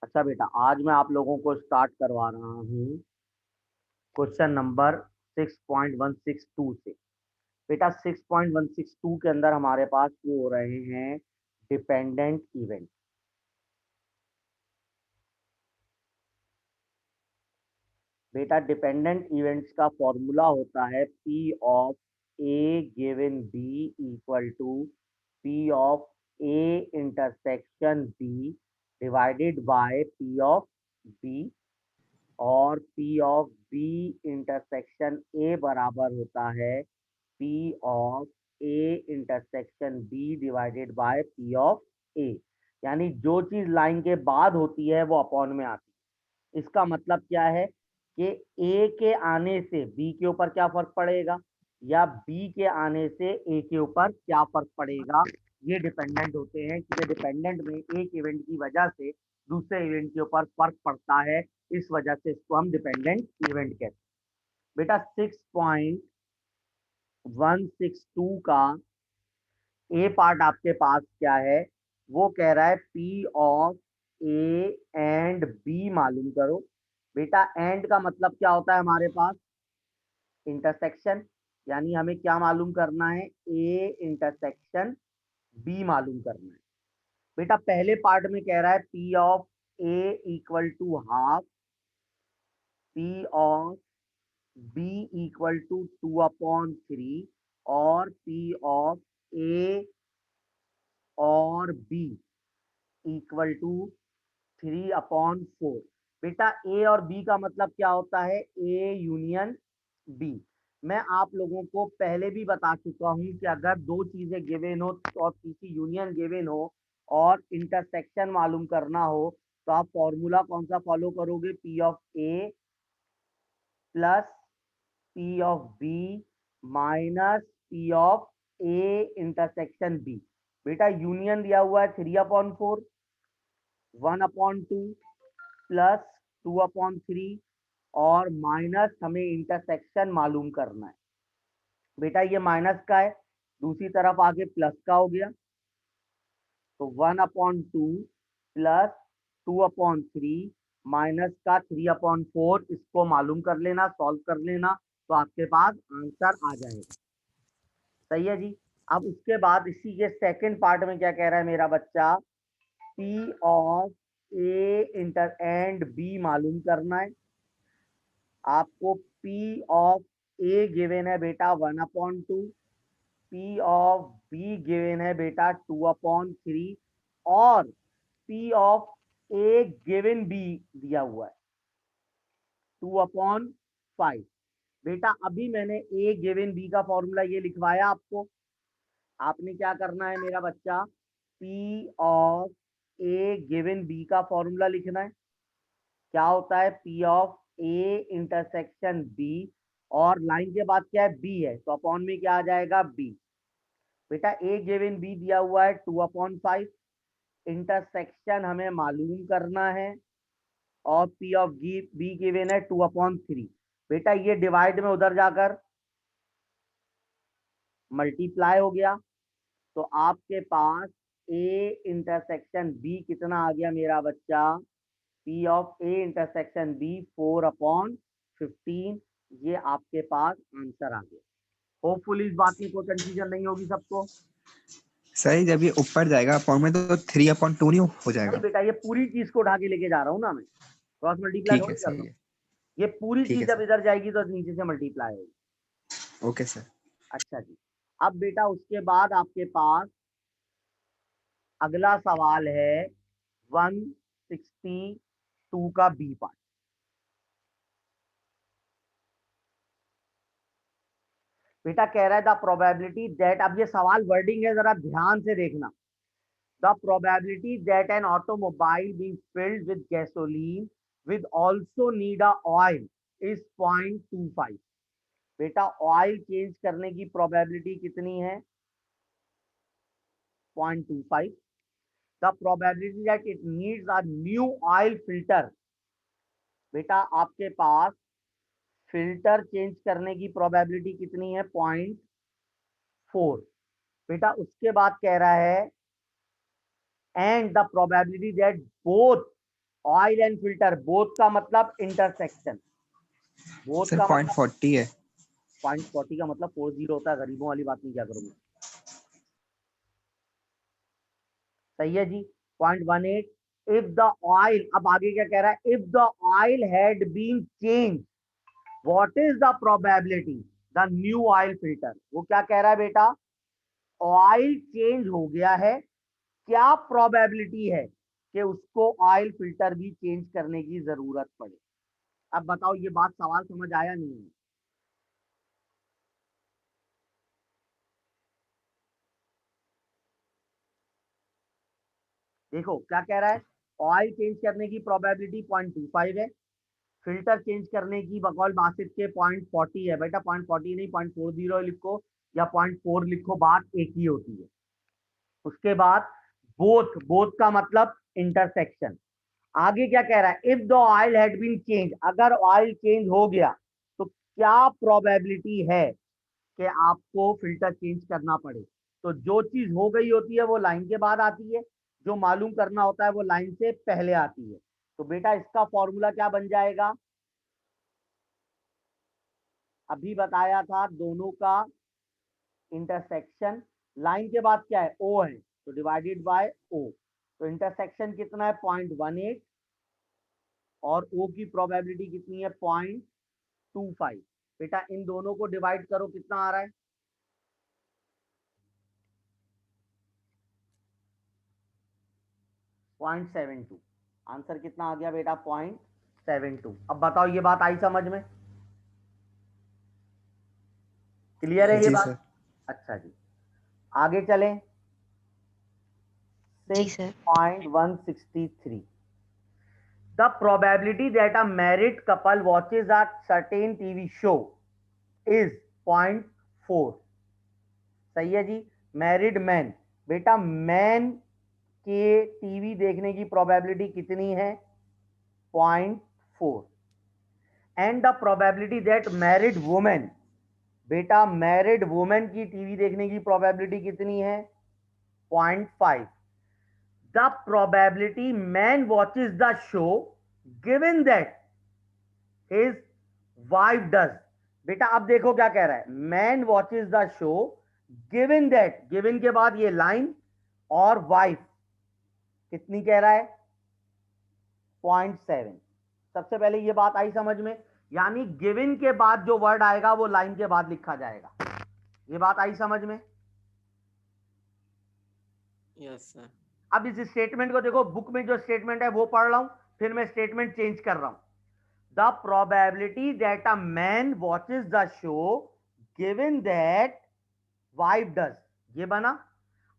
अच्छा बेटा, आज मैं आप लोगों को स्टार्ट करवा रहा हूँ क्वेश्चन नंबर 6.162 से। बेटा 6.162 के अंदर हमारे पास वो हो रहे हैं डिपेंडेंट इवेंट। बेटा डिपेंडेंट इवेंट्स का फॉर्मूला होता है P of A given B equal to P of A intersection B divided by P of B, और P of B intersection A बराबर होता है P of A intersection B divided by P of A। यानी जो चीज line के बाद होती है वो अपॉन में आती है। इसका मतलब क्या है कि A के आने से B के ऊपर क्या फर्क पड़ेगा, या B के आने से A के ऊपर क्या फर्क पड़ेगा, ये डिपेंडेंट होते हैं। क्योंकि डिपेंडेंट में एक इवेंट की वजह से दूसरे इवेंट के ऊपर फर्क पड़ता है, इस वजह से इसको हम डिपेंडेंट इवेंट कहते हैं। बेटा 6.162 का ए पार्ट आपके पास क्या है, वो कह रहा है P of A and B मालूम करो। बेटा एंड का मतलब क्या होता है हमारे पास, इंटरसेक्शन। यानी हमें क्या मालूम करना है, ए इंटरसेक्शन बी मालूम करना है। बेटा पहले पार्ट में कह रहा है P of A equal to half, P of B equal to 2/3, और P ऑफ ए और बी इक्वल टू 3/4। बेटा ए और बी का मतलब क्या होता है, ए यूनियन बी। मैं आप लोगों को पहले भी बता चुका हूं कि अगर दो चीजें गिवन हो और किसी यूनियन गिवन हो और इंटरसेक्शन मालूम करना हो, तो आप फॉर्मूला कौन सा फॉलो करोगे, P of A plus P of B minus P of A intersection B. बेटा यूनियन दिया हुआ है 3/4, 1/2 प्लस 2/3, और माइनस हमें इंटरसेक्शन मालूम करना है। बेटा ये माइनस का है, दूसरी तरफ आगे प्लस का हो गया, तो 1/2 प्लस 2/3 माइनस का 3/4, इसको मालूम कर लेना, सॉल्व कर लेना, तो आपके पास आंसर आ जाएगा। सही है जी। अब उसके बाद इसी के सेकंड पार्ट में क्या कह रहा है मेरा बच्चा, P of A inter and B मालूम करना है। आपको P ऑफ ए गिवन है बेटा 1/2, P ऑफ बी गिवन है बेटा 2/3, और P of A given B दिया हुआ है 2/5। बेटा अभी मैंने ए गिवन बी का फॉर्मूला ये लिखवाया आपको, आपने क्या करना है मेरा बच्चा, P of A given B का फॉर्मूला लिखना है। क्या होता है, P of A intersection B, और लाइन के बाद क्या है, बी है, तो अपॉन में क्या आ जाएगा, बी। बेटा ए गिवन बी दिया हुआ है 2/5, इंटरसेक्शन हमें मालूम करना है, और P ऑफ बी गिवन है 2/3। बेटा ये डिवाइड में उधर जाकर मल्टीप्लाई हो गया, तो आपके पास ए इंटरसेक्शन बी कितना आ गया मेरा बच्चा, P of A intersection B 4/15। ये आपके पास आंसर आ गया। होपफुली इस बात में कोई कंफ्यूजन नहीं होगी सबको। सही, जब ये ऊपर जाएगा अपॉन में तो 3/2 नहीं हो नहीं जाएगा। बेटा, ये पूरी चीज को उठा के लेके जा रहा हूँ ना मैं, क्रॉस मल्टीप्लाई ठीक है, थोड़ी कर रहा सही हूँ। है। ये पूरी ठीक चीज है जब सर। इधर जाएगी तो नीचे से मल्टीप्लाई होगी। Okay sir. अच्छा जी। अब बेटा उसके बाद आपके पास अगला सवाल है 162 का बी पार्ट। बेटा कह रहा है द प्रोबेबिलिटी दैट, अब ये सवाल वर्डिंग है, जरा ध्यान से देखना। The probability that an automobile being filled with gasoline with also need a oil is 0.25। बेटा ऑयल चेंज करने की प्रोबेबिलिटी कितनी है, 0.25। The probability that it needs a new oil filter. बेटा आपके पास फिल्टर चेंज करने की प्रोबेबिलिटी कितनी है, 0.4। बेटा उसके बाद कह रहा है and the probability that both oil and filter both का मतलब इंटरसेक्शन, बोथ सर का पॉइंट मतलब 40 है। 0.40 का मतलब 40 होता है, गरीबों वाली बात नहीं क्या करूंगा। सही है जी। 0.18, इफ द ऑयल, अब आगे क्या कह रहा है, if the oil had been change what is the probability the new oil filter, वो क्या कह रहा है बेटा, ऑयल चेंज हो गया है, क्या प्रोबेबिलिटी है कि उसको ऑयल फिल्टर भी चेंज करने की जरूरत पड़े। अब बताओ ये बात, सवाल समझ आया नहीं? देखो क्या कह रहा है, ऑयल चेंज करने की प्रोबेबिलिटी 0.25 है, फिल्टर चेंज करने की बकौल बासित के 0.40 है। बेटा 0.40 नहीं 0.40 लिखो या 0.4 लिखो, बात एक ही होती है। उसके बाद बोथ, बोथ का मतलब इंटरसेक्शन। आगे क्या कह रहा है, if the oil had been change, अगर ऑयल चेंज हो गया तो क्या प्रोबेबिलिटी है कि आपको फिल्टर चेंज करना पड़े। तो जो चीज हो गई होती है वो लाइन के बाद आती है, जो मालूम करना होता है वो लाइन से पहले आती है। तो बेटा इसका फॉर्मूला क्या बन जाएगा, अभी बताया था, दोनों का इंटरसेक्शन, लाइन के बाद क्या है, ओ है, तो डिवाइडेड बाय ओ, तो इंटरसेक्शन कितना है 0.18 और ओ की प्रोबेबिलिटी कितनी है 0.25। बेटा इन दोनों को डिवाइड करो, कितना आ रहा है, 0.72। आंसर कितना आ गया बेटा 0.72। अब बताओ ये बात आई समझ में, क्लियर है ये जी बात? सर। अच्छा जी, आगे चलें। जी sir. 6.163, the probability that a married couple watches a certain TV show is 0.4। सही है जी। मैरिड मैन, बेटा मैन के टीवी देखने की प्रोबेबिलिटी कितनी है 0.4। And the probability that married women, बेटा मैरिड वुमेन की टीवी देखने की प्रोबेबिलिटी कितनी है 0.5। The probability man watches the show given that his wife does, बेटा अब देखो क्या कह रहा है, man watches the show given that, given के बाद ये लाइन और वाइफ कितनी कह रहा है 0.7। सबसे पहले ये बात आई समझ में, यानी गिवन के बाद जो वर्ड आएगा वो लाइन के बाद लिखा जाएगा। ये बात आई समझ में? Yes sir. अब इस स्टेटमेंट को देखो, बुक में जो स्टेटमेंट है वो पढ़ रहा हूं, फिर मैं स्टेटमेंट चेंज कर रहा हूं। The probability that a man watches the show given that wife does, ये बना।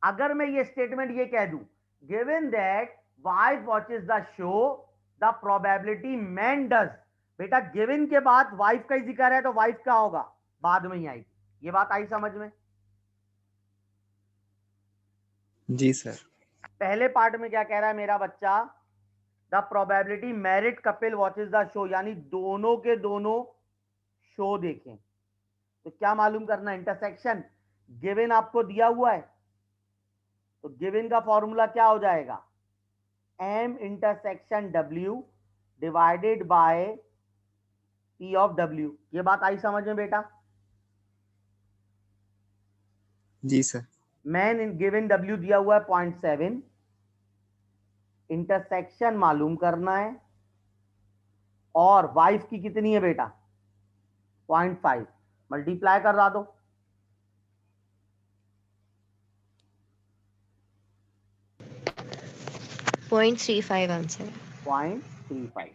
अगर मैं ये स्टेटमेंट ये कह दूं, given that wife watches the show the probability man does, बेटा गिवन के बाद वाइफ का ही जिक्र है तो वाइफ क्या होगा, बाद में ही आएगी। ये बात आई समझ में? जी सर। पहले पार्ट में क्या कह रहा है मेरा बच्चा, the probability married Kapil watches the show, यानी दोनों के दोनों शो देखें। तो क्या मालूम करना, इंटरसेक्शन गिवन आपको दिया हुआ है, तो गिवन का फॉर्मूला क्या हो जाएगा, M intersection W divided by P of W. ये बात आई समझ में बेटा? जी सर। मैन गिवन डब्ल्यू दिया हुआ है 0.7, इंटरसेक्शन मालूम करना है, और वाइफ की कितनी है बेटा 0.5, मल्टीप्लाई कर दो। 0.35 आंसर है। 0.35।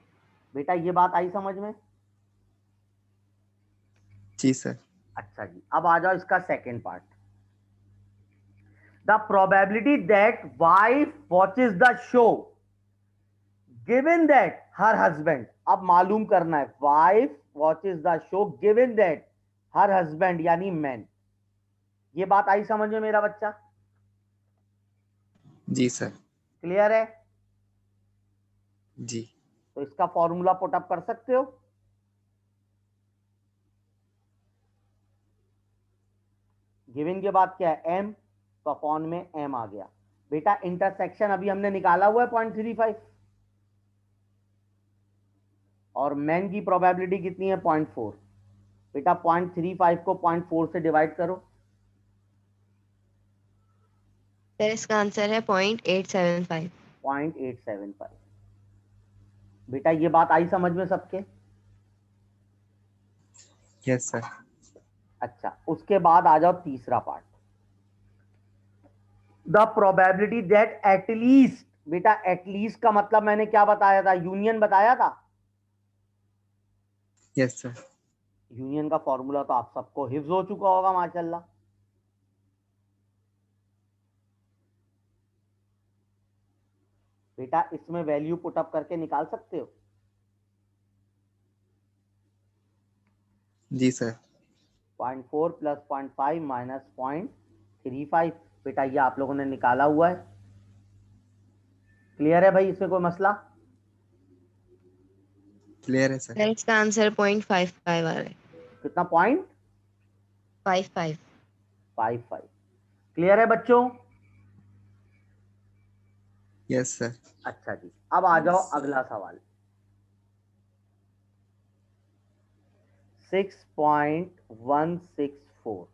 बेटा ये बात आई समझ में? जी सर। अच्छा जी, अब आ जाओ इसका second part. The probability that wife watches the show given that her husband, अब मालूम करना है wife watches the show given that her husband यानी मैन। ये बात आई समझ में मेरा बच्चा? जी सर। क्लियर है? जी। तो इसका फॉर्मूला पुटअप कर सकते हो। गिवन के बाद क्या है एम, तो अपॉन में एम आ गया। बेटा इंटरसेक्शन अभी हमने निकाला हुआ है 0.35, और मैन की प्रोबेबिलिटी कितनी है 0.4। बेटा 0.35 को 0.4 से डिवाइड करो। सर इसका आंसर है 0.875। 0.875। बेटा ये बात आई समझ में सबके? Yes sir. अच्छा, उसके बाद आ जाओ तीसरा part, the probability that at least. बेटा एटलीस्ट का मतलब मैंने क्या बताया था? यूनियन बताया था। Yes sir. यूनियन का फॉर्मूला तो आप सबको हिफ्ज हो चुका होगा माशाल्लाह। बेटा इसमें वैल्यू पुटअप करके निकाल सकते हो? जी सर। 0.4 plus 0.5 minus 0.35। बेटा ये आप लोगों ने निकाला हुआ है। क्लियर है भाई? इसमें कोई मसला? क्लियर है सर। सर इसका आंसर 0.55 आ रहा है। कितना? 0.55। 55। क्लियर है बच्चों? Yes sir. अच्छा जी, अब आ जाओ अगला सवाल। 6.164।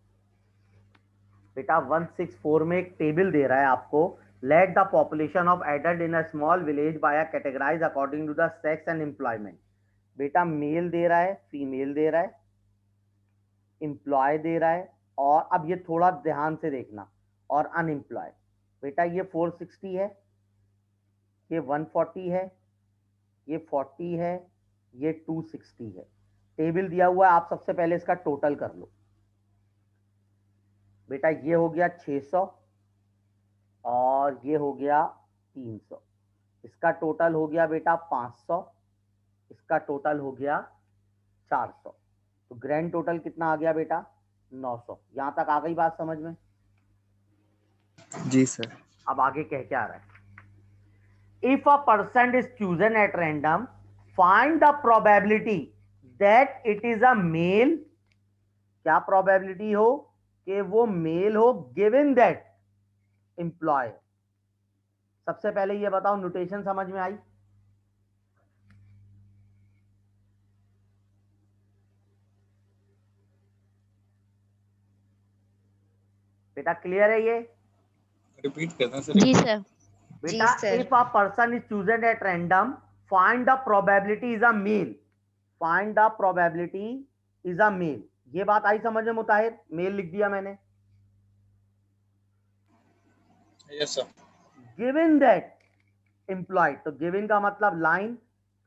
बेटा 164 में एक टेबल दे रहा है आपको। Let the population of adult in a small village by categorize according to the sex and employment. बेटा मेल दे रहा है, फीमेल दे रहा है, एम्प्लॉय दे रहा है, और अब ये थोड़ा ध्यान से देखना, और अनएम्प्लॉय। बेटा ये 460 है, ये 140 है, ये 40 है, ये 260 है। टेबल दिया हुआ है, आप सबसे पहले इसका टोटल कर लो। बेटा ये हो गया 600 और ये हो गया 300। इसका टोटल हो गया बेटा 500, इसका टोटल हो गया 400। तो ग्रैंड टोटल कितना आ गया बेटा? 900। यहां तक आ गई बात समझ में? जी सर। अब आगे कह क्या रहा है? If a person is chosen at random, find the probability that it is a male. क्या प्रोबेबिलिटी हो कि वो मेल हो, गिवन दैट एम्प्लॉय। सबसे पहले ये बताओ, नोटेशन समझ में आई? बेटा क्लियर है ये? रिपीट करना सर। जी सर। जी बेटा sir. If a person is chosen at random, find the probability is a male. Find the probability is a male. ये बात आई समझ में मुताहिर? मेल लिख दिया मैंने। Yes sir. Given that employed, तो गिवन का मतलब लाइन,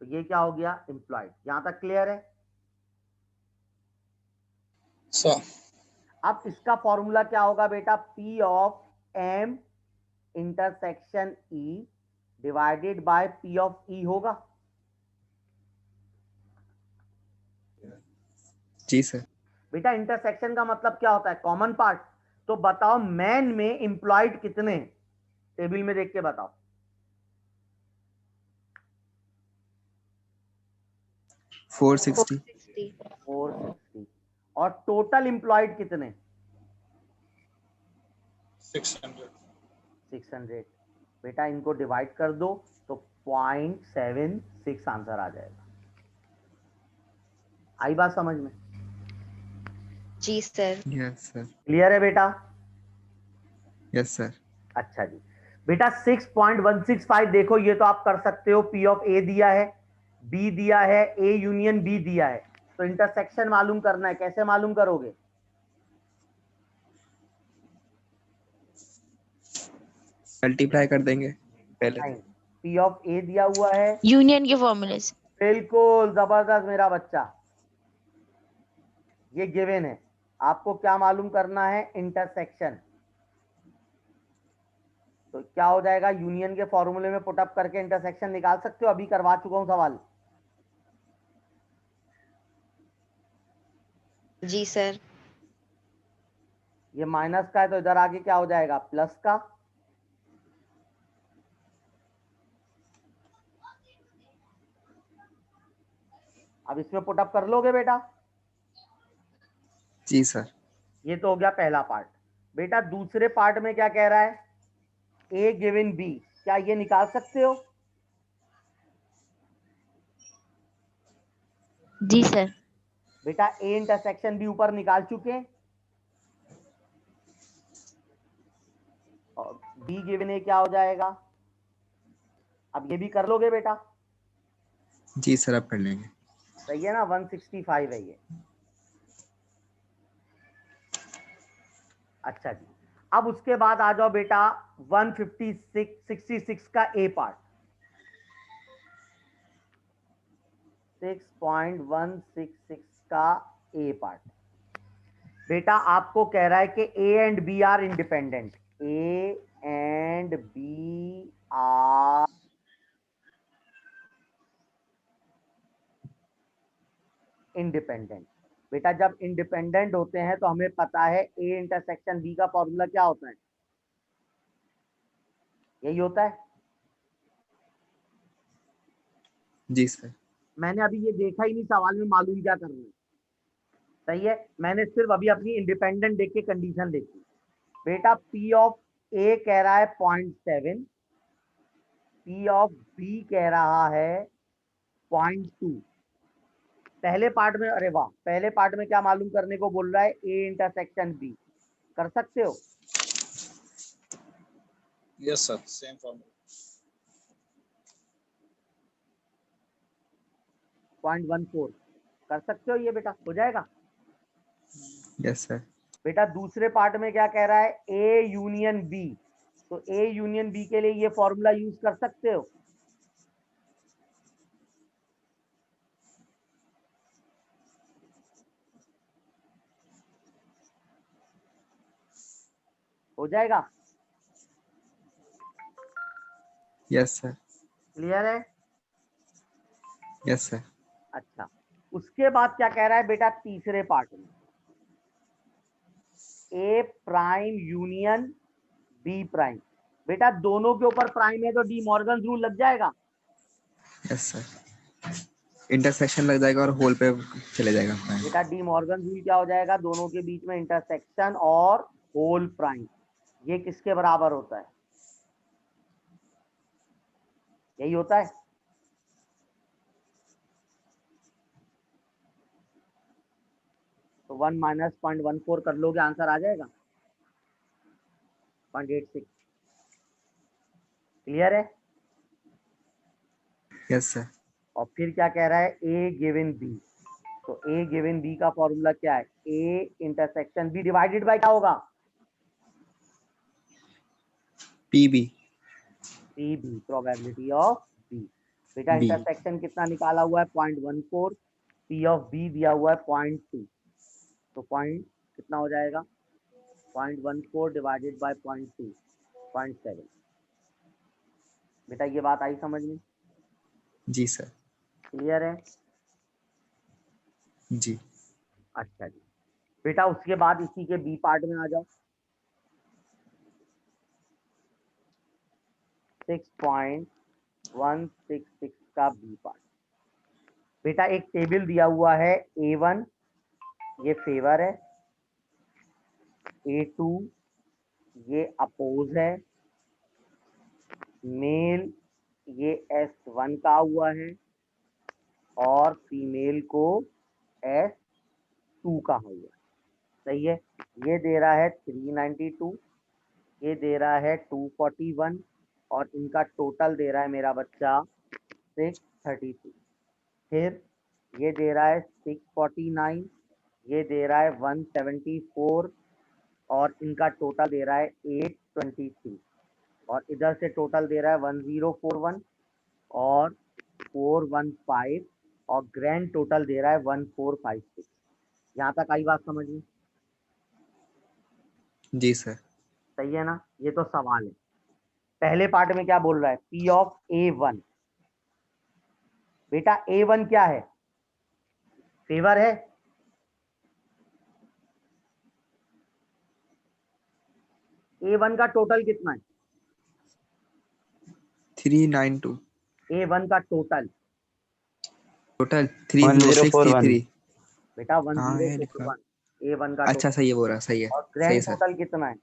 तो ये क्या हो गया? एम्प्लॉयड। यहां तक क्लियर है? सर। अब इसका फॉर्मूला क्या होगा बेटा? P of M intersection E divided by P of E होगा। जी सर। बेटा इंटरसेक्शन का मतलब क्या होता है? Common part. तो बताओ मैन में एम्प्लॉयड कितने? टेबल में देख के बताओ। 460। 460। और टोटल एम्प्लॉयड कितने? 600। 600। बेटा इनको डिवाइड कर दो तो 0.76 आंसर आ जाएगा। आई बात समझ में? जी सर। Yes sir. क्लियर है बेटा? Yes sir. अच्छा जी। बेटा 6.165 देखो, ये तो आप कर सकते हो। पी ऑफ ए दिया है, बी दिया है, ए यूनियन बी दिया है, तो इंटरसेक्शन मालूम करना है। कैसे मालूम करोगे? मल्टीप्लाई कर देंगे पहले। नहीं, पी ऑफ ए दिया हुआ है। यूनियन के फॉर्मूले से। बिल्कुल जबरदस्त मेरा बच्चा, ये गिवन है। आपको क्या मालूम करना है? इंटरसेक्शन। तो क्या हो जाएगा? यूनियन के फॉर्मूले में पुटअप करके इंटरसेक्शन निकाल सकते हो। अभी करवा चुका हूं सवाल। जी सर। ये माइनस का है तो इधर आगे क्या हो जाएगा? प्लस का। अब इसमें पुटअप कर लोगे बेटा? जी सर। ये तो हो गया पहला पार्ट। बेटा दूसरे पार्ट में क्या कह रहा है? A given B. क्या ये निकाल सकते हो? जी सर। बेटा ए इंटरसेक्शन बी ऊपर निकाल चुके हैं, और बी गिवन ए क्या हो जाएगा? अब ये भी कर लोगे बेटा? जी सर, अब कर लेंगे। सही है ना, 165 है ये। अच्छा जी, अब उसके बाद आ जाओ बेटा 156 का ए पार्ट, 6.166 का ए पार्ट। बेटा आपको कह रहा है कि A and B are independent, A and B are independent. बेटा जब इंडिपेंडेंट होते हैं तो हमें पता है ए इंटरसेक्शन बी का फॉर्मूला क्या होता है, यही होता है। जी सर। मैंने अभी ये देखा ही नहीं सवाल में मालूम क्या कर रहे हैं। सही है, मैंने सिर्फ अभी अपनी इंडिपेंडेंट देख के कंडीशन देखी। बेटा पी ऑफ ए कह रहा है 0.7, पी ऑफ बी कह रहा है 0.2। पहले पार्ट में, अरे वाह, पहले पार्ट में क्या मालूम करने को बोल रहा है? A intersection B. कर सकते हो? Yes, sir. Same formula. 0.14 कर सकते हो ये बेटा, हो जाएगा। Yes sir. बेटा दूसरे पार्ट में क्या कह रहा है? A union B. तो ए यूनियन बी के लिए ये फॉर्मूला यूज कर सकते हो। हो जाएगा? Yes sir. क्लियर है? Yes sir. अच्छा, उसके बाद क्या कह रहा है बेटा तीसरे पार्ट में? ए प्राइम यूनियन बी प्राइम। बेटा दोनों के ऊपर प्राइम है तो डी मॉर्गन रूल लग जाएगा। यस सर, इंटरसेक्शन लग जाएगा और होल पे चले जाएगा। बेटा डी मॉर्गन रूल क्या हो जाएगा? दोनों के बीच में इंटरसेक्शन और होल प्राइम, ये किसके बराबर होता है? यही होता है। तो 1 माइनस 0.14 कर लोगे, आंसर आ जाएगा 0.86। क्लियर है? Yes sir. और फिर क्या कह रहा है? A given B. तो ए गिवन बी का फॉर्मूला क्या है? A intersection B divided by क्या होगा? P B. P B, probability of B. बेटा बी। इंटरसेक्शन कितना निकाला हुआ है? 0.14। पी ऑफ बी दिया हुआ है 0.2, तो पॉइंट कितना हो जाएगा? 0.14 डिवाइडेड बाय 0.2, 0.7। बेटा ये बात आई समझ में? जी सर। क्लियर है? जी। अच्छा जी, बेटा उसके बाद इसी के बी पार्ट में आ जाओ। 6.166 का बी पार्ट। बेटा एक टेबल दिया हुआ है, A1 ये फेवर है, A2 ये अपोज है, मेल ये S1 का हुआ है, और फीमेल को S2 का हुआ है। सही है, ये दे रहा है 392, ये दे रहा है 241, और इनका टोटल दे रहा है मेरा बच्चा 632। फिर ये दे रहा है 649, ये दे रहा है 174, और इनका टोटल दे रहा है 823, और इधर से टोटल दे रहा है 1041 और 415, और ग्रैंड टोटल दे रहा है 1456। यहाँ तक आई बात समझ में? जी सर। सही है ना? ये तो सवाल है। पहले पार्ट में क्या बोल रहा है? P of A1। बेटा A1 क्या है? फेवर है। A1 का टोटल कितना है? 392। A1 का टोटल टोटल 30633। बेटा हाँ ये लिखा। 1041 A1 का अच्छा टोटल, सही है, बोल रहा सही है। और सही है ग्रैंड सर। टोटल कितना है?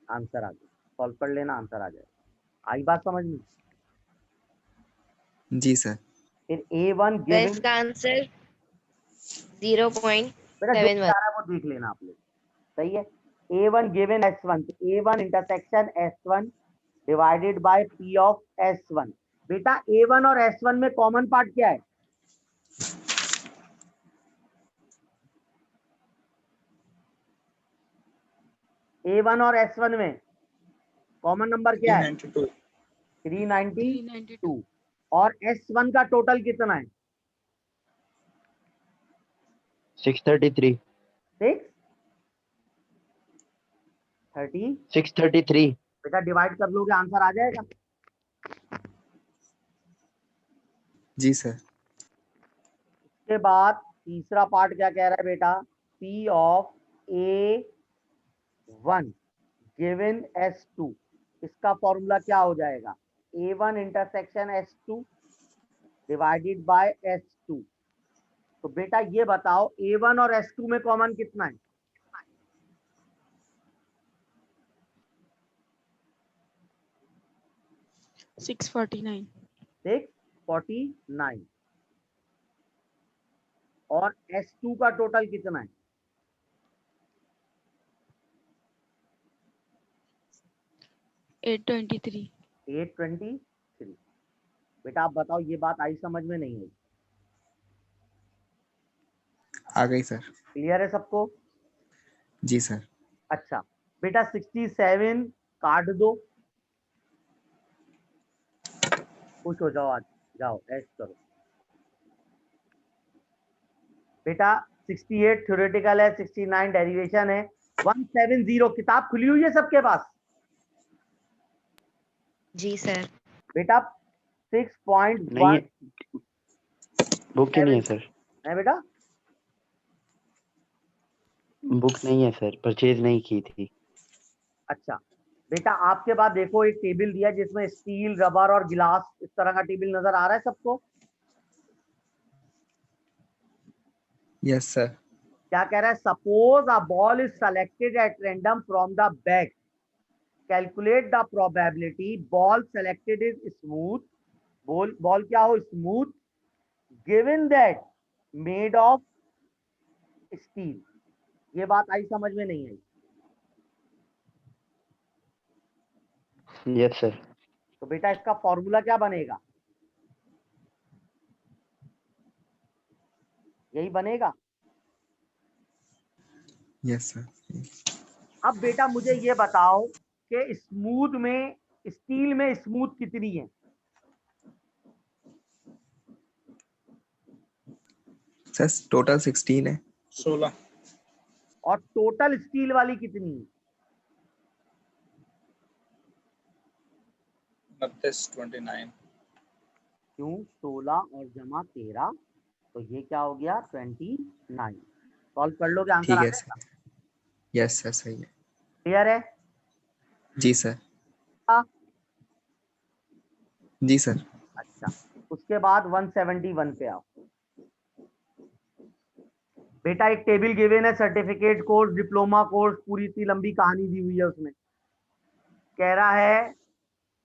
आंसर आ गया, सॉल्व कर लेना, आंसर आ जाएगा। आई बात समझ में? जी सर। फिर A1 सर गिवन, इसका आंसर बेटा जो 0.71। बता रहा है वो देख लेना आप लोग, सही है। A1 गिवन S1, तो A1 intersection S1 divided by P of S1। बेटा A1 और S1 में कॉमन पार्ट क्या है? A1 और S1 में कॉमन नंबर क्या है? 392. 392। और S1 का टोटल कितना है? 633 633 बेटा डिवाइड कर लोगे आंसर आ जाएगा। जी सर। उसके बाद तीसरा पार्ट क्या कह रहा है बेटा? P of A1 given S2, इसका फॉर्मूला क्या हो जाएगा? A1 intersection S2 divided by S2। तो बेटा ये बताओ A1 और S2 में कॉमन कितना है? 649। 649। और S2 का टोटल कितना है? 823। 823। बेटा आप बताओ ये बात आई समझ में नहीं आई? आ गई सर। क्लियर है सबको? जी सर। अच्छा बेटा 67 काट दो, खुश हो जाओ, आज जाओ ऐश करो। बेटा 68 थ्योरेटिकल है, 69 डेरिवेशन है, 170 किताब खुली हुई है सबके पास? जी सर। बेटा 6.1 नहीं है, बुक ही नहीं है सर। है बेटा? बुक नहीं है सर, परचेज नहीं की थी। अच्छा बेटा आपके पास देखो एक टेबल दिया है जिसमें स्टील, रबर और गिलास इस तरह का टेबल नजर आ रहा है सबको? Yes sir. क्या कह रहा है? Suppose a ball is selected at random from the bag, calculate the probability ball selected is smooth, ball क्या हो? Smooth, given that made of steel. ये बात आई समझ में नहीं आई? Yes sir. तो बेटा इसका फॉर्मूला क्या बनेगा? यही बनेगा। Yes sir. अब बेटा मुझे ये बताओ कि स्मूथ में, स्टील में स्मूथ कितनी है? सर टोटल 16 है। 16. और टोटल स्टील वाली कितनी है? 29. क्यों? 16 और जमा 13, तो ये क्या हो गया? 29। सॉल्व कर लोगे आंसर ठीक आ है जाएगा। सर। यस सर सही है। क्लियर है? जी सर। हाँ। जी सर। अच्छा उसके बाद 171 पे आओ। बेटा एक टेबल गिवन है, सर्टिफिकेट कोर्स, डिप्लोमा कोर्स, पूरी इतनी लंबी कहानी दी हुई है उसमें। कह रहा है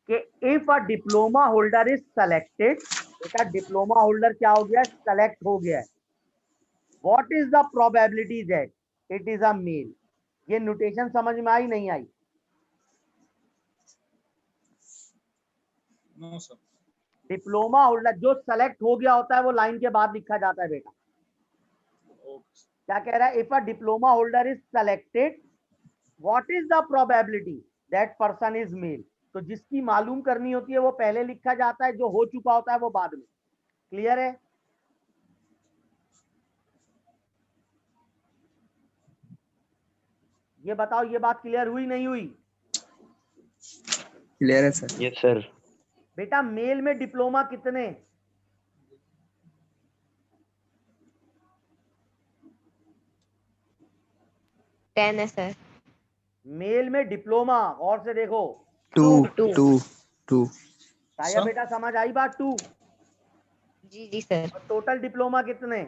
कि if a diploma holder is selected, बेटा डिप्लोमा होल्डर क्या हो गया? सेलेक्ट हो गया है। What is the probability that it is a male? ये नोटेशन समझ में आई नहीं आई? No, sir. डिप्लोमा होल्डर जो सेलेक्ट हो गया होता है वो लाइन के बाद लिखा जाता है बेटा। Okay. क्या कह रहा है? If a diploma holder is selected, what is the probability that person is male? तो जिसकी मालूम करनी होती है वो पहले लिखा जाता है, जो हो चुका होता है वो बाद में। क्लियर है? ये बताओ ये बात क्लियर हुई नहीं हुई? क्लियर है सर। Yes sir. बेटा मेल में डिप्लोमा कितने? टेन है सर। मेल में डिप्लोमा और से देखो, 2 2। 2 2। साया सर? बेटा समझ आई बात? 2। जी जी सर। और टोटल डिप्लोमा कितने?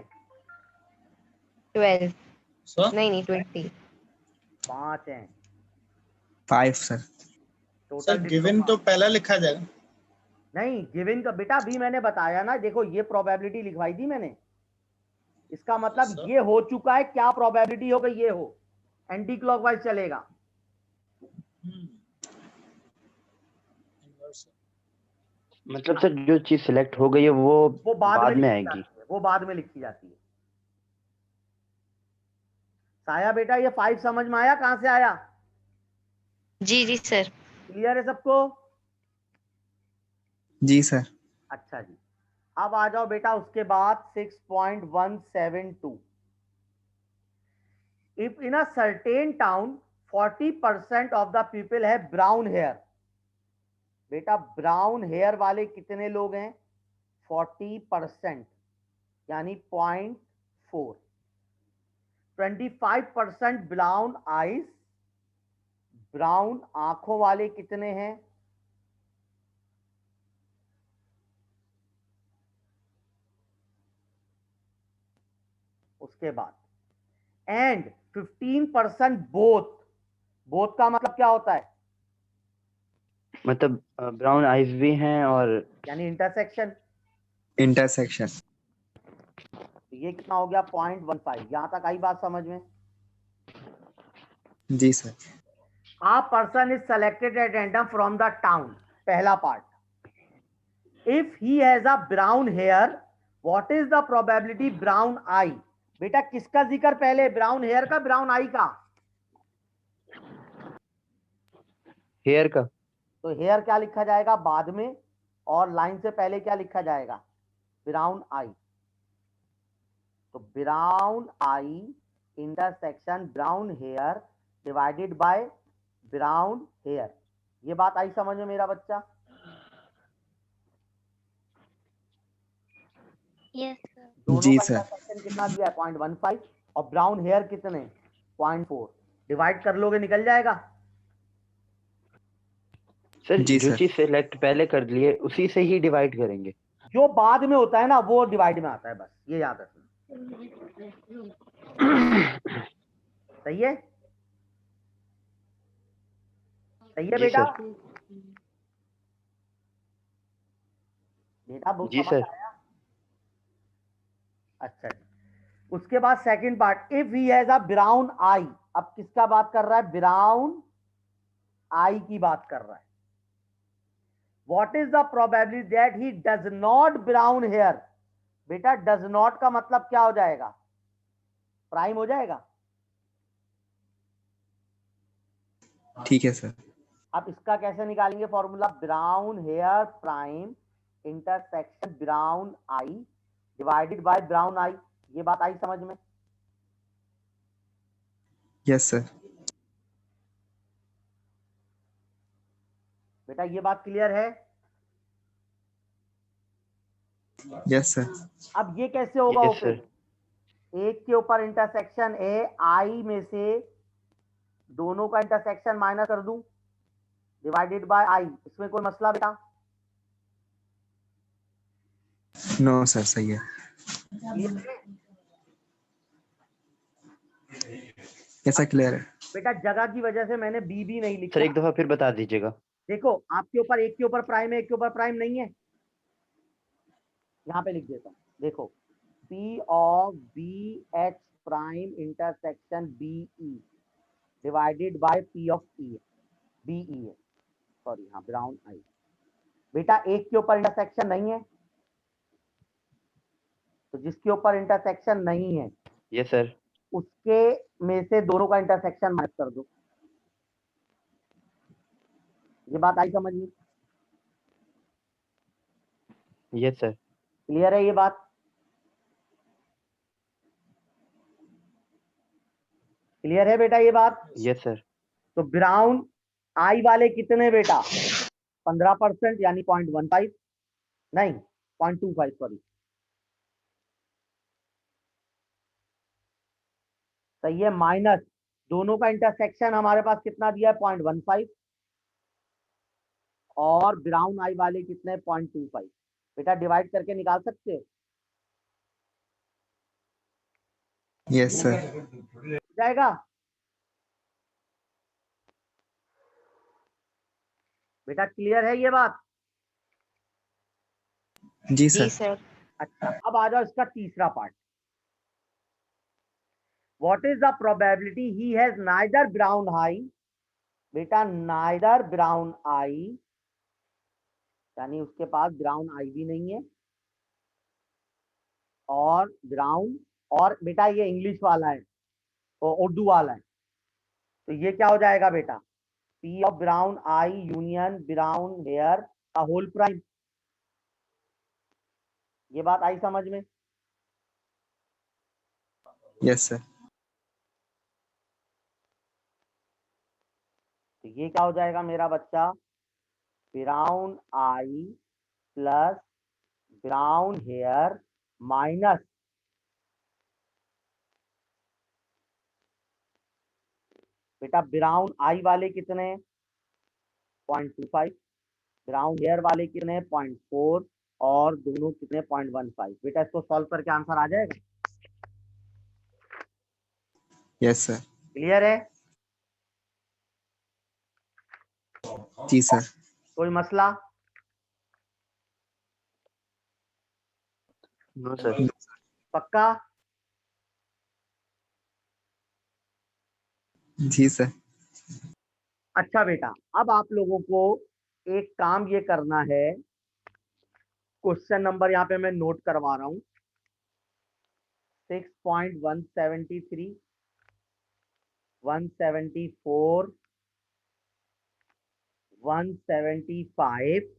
12। Sir? नहीं 20। 5 हैं 5 sir. Total sir given diploma. तो पहला लिखा जाएगा. नहीं, गिवन का बेटा भी मैंने बताया ना, देखो ये प्रोबेबिलिटी लिखवाई थी मैंने, इसका मतलब सर। ये हो चुका है, क्या प्रोबेबिलिटी हो गई ये हो, एंटी क्लॉकवाइज चलेगा। इनवर्स। मतलब सर जो चीज सिलेक्ट हो गई है वो बाद में लिखी आएगी। जाती है, वो बाद में लिखी जाती है। साया बेटा ये 5 समझ में आया, कहां से आया? जी जी सर। क्लियर है सबको? जी सर। अच्छा जी, अब आ जाओ बेटा उसके बाद 6.172। If in a certain town 40% of the people है ब्राउन हेयर। बेटा ब्राउन हेयर वाले कितने लोग हैं? 40%, यानी 0.4। 25% ब्राउन आईज, ब्राउन आंखों वाले कितने हैं? उसके बाद एंड 15% बोथ। बोथ का मतलब क्या होता है? मतलब ब्राउन आइज भी हैं और यानी इंटरसेक्शन। इंटरसेक्शन। ये कितना हो गया? 0.15। यहां तक आई बात समझ में? जी sir. A person is selected at random from the town। पहला part, if he has a brown hair, what is the probability brown eye? बेटा किसका जिक्र पहले, ब्राउन हेयर का, ब्राउन आई का? हेयर का। तो हेयर क्या लिखा जाएगा बाद में, और लाइन से पहले क्या लिखा जाएगा? Brown eye. तो brown eye intersection brown hair divided by brown hair. ये बात आई समझ में मेरा बच्चा? Yes sir. दोनों जी का सर। इंटरसेक्शन कितना दिया है? 0.15। और ब्राउन हेयर कितने? 0.4। डिवाइड कर लोगे निकल जाएगा। सर जी जो सर। चीज सिलेक्ट पहले कर लिए उसी से ही डिवाइड करेंगे। जो बाद में होता है ना वो डिवाइड में आता है, बस ये याद रखना। सही है? सही है जी बेटा? सर। बेटा बुक जी समझ सर। आया? अच्छा जी। उसके बाद second part, if he has a brown eye. अब किसका बात कर रहा है? ब्राउन आई की बात कर रहा है। What is the probability that he does not brown hair? बेटा डज नॉट का मतलब क्या हो जाएगा? प्राइम हो जाएगा। ठीक है सर। अब इसका कैसे निकालेंगे formula? Brown hair prime intersection brown eye divided by brown eye. ये बात आई समझ में? Yes sir. बेटा ये बात क्लियर है? Yes sir. अब ये कैसे होगा यस ओपन? सर। एक के ऊपर इंटरसेक्शन है, आई में से दोनों का इंटरसेक्शन माइनस कर दूं डिवाइडेड बाय आई। इसमें कोई मसला बेटा? नो सर, सही है। क्लियर है? कैसा क्लियर है? बेटा जगह की वजह से मैंने बी भी नहीं सर लिखा। एक दफा फिर बता दीजिएगा। देखो आपके ऊपर एक के ऊपर प्राइम है, एक के ऊपर प्राइम नहीं है। यहाँ पे लिख देता हूँ, देखो P of B H prime intersection B E divided by P of E B E है, सॉरी हाँ ब्राउन आई। बेटा एक के ऊपर इंटरसेक्शन नहीं है, तो जिसके ऊपर इंटरसेक्शन नहीं है यस सर। उसके में से दोनों का इंटरसेक्शन माइनस कर दो। ये बात आई समझ में? Yes sir. क्लियर है ये बात? क्लियर है बेटा ये बात? Yes sir. तो ब्राउन आई वाले कितने बेटा? 15% यानी 0.15, नहीं 0.25 सॉरी। सही है, माइनस दोनों का इंटरसेक्शन हमारे पास कितना दिया है? 0.15। और ब्राउन आई वाले कितने? 0.25। बेटा डिवाइड करके निकाल सकते हो? Yes sir. हो जाएगा? बेटा क्लियर है ये बात? जी जी सर। सर। अच्छा, अब आ जाओ इसका तीसरा part. What is the probability he has neither brown eye, बेटा नाइदर ब्राउन आई, यानी उसके पास ब्राउन आई भी नहीं है और ब्राउन, और बेटा ये इंग्लिश वाला है और उर्दू वाला है, तो ये क्या हो जाएगा बेटा, P of brown eye union brown hair का होल प्राइम। ये बात आई समझ में? Yes sir. तो ये क्या हो जाएगा मेरा बच्चा, brown eye plus brown hair minus बेटा ब्राउन आई वाले कितने हैं 0.25, ब्राउन हेयर वाले कितने 0.4 और दोनों कितने 0.15। बेटा इसको सॉल्व करके आंसर आ जाएगा। Yes sir. क्लियर है? जी सर। कोई मसला? No sir. पक्का? जी सर। अच्छा बेटा, अब आप लोगों को एक काम ये करना है, क्वेश्चन नंबर यहाँ पे मैं नोट करवा रहा हूँ 6.173, 174, 175,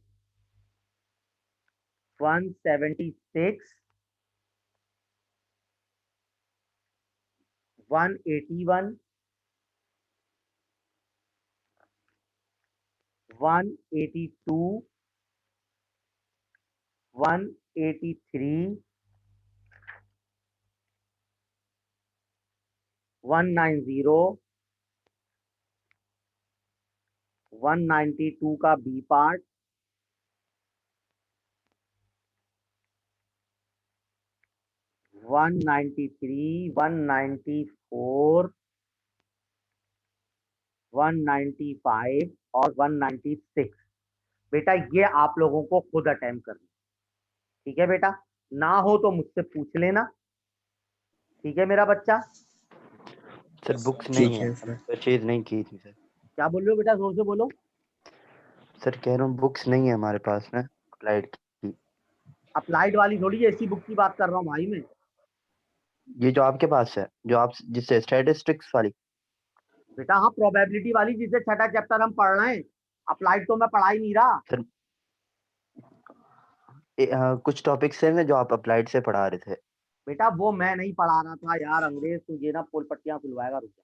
176, 181, 182, 183, 190, 192 का बी पार्ट, 193, 194, 195 और 196। बेटा ये आप लोगों को खुद अटेम्प्ट करना, ठीक है बेटा? ना हो तो मुझसे पूछ लेना, ठीक है मेरा बच्चा? सर बुक्स ठीक नहीं है, है सर। परचेज नहीं की थी सर। क्या बोल रहे हो बेटा, जोर से बोलो। सर कह रहा हूँ बुक्स नहीं है हमारे पास में अप्लाइड की। अप्लाइड वाली थोड़ी ऐसी बुक की बात कर रहा हूँ भाई मैं। ये जो आपके पास है, जो आप जिससे स्टैटिस्टिक्स वाली। बेटा हाँ, प्रोबेबिलिटी वाली, जिससे छठा चैप्टर हम पढ़ रहे हैं। अप्लाइड तो मैं पढ़ा ही नहीं रहा। सर कुछ टॉपिक्स हैं जो आप अप्लाइड से पढ़ा रहे थे। बेटा वो मैं नहीं पढ़ा रहा था यार, अंग्रेज तुझे ना पोल पट्टियां खुलवाएगा, रुक जा।